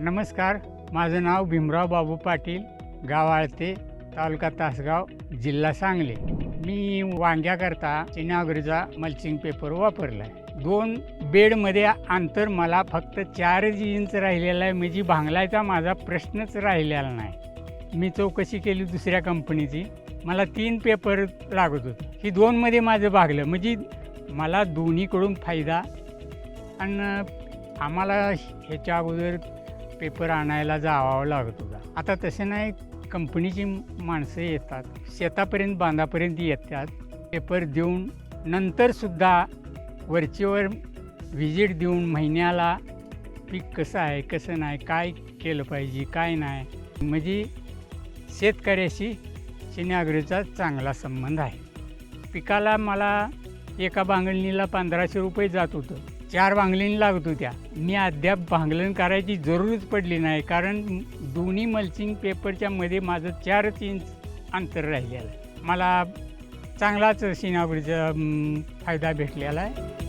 नमस्कार, माझं नाव भीमराव बाबू पाटील, गाव आळते, तालुका तासगाव, जिल्हा सांगली. मी वांग्याकरता चिनागरीचा मल्चिंग पेपर वापरला आहे. 2 बेडमध्ये अंतर मला फक्त 4 इंच राहिलेला आहे, म्हणजे भांगलायचा माझा प्रश्नच राहिलेला नाही. मी चौकशी केली दुसऱ्या कंपनीची, मला 3 पेपर लागत होते. ही 2मध्ये माझं भागलं, म्हणजे मला दोन्हीकडून फायदा. आणि आम्हाला ह्याच्या अगोदर पेपर आणायला जावं लागत होता. आता तसं नाही, कंपनीची माणसं येतात, शेतापर्यंत बांधापर्यंत येतात, पेपर देऊन नंतरसुद्धा वरचेवर व्हिजिट देऊन महिन्याला पीक कसं आहे कसं नाही, काय केलं पाहिजे काय नाही, म्हणजे शेतकऱ्याशी चिनागरीचा चांगला संबंध आहे. पिकाला मला एका भांगलणीला 1500 रुपये जात होतं. 4 भांगलणी लागत होत्या. मी अद्याप भांगलन करायची जरूरच पडली नाही, कारण दोन्ही मल्चिंग पेपरच्या मध्ये माझं 4 इंच अंतर राहिलेलं आहे. मला चांगलाच चिनागरीचा फायदा भेटलेला आहे.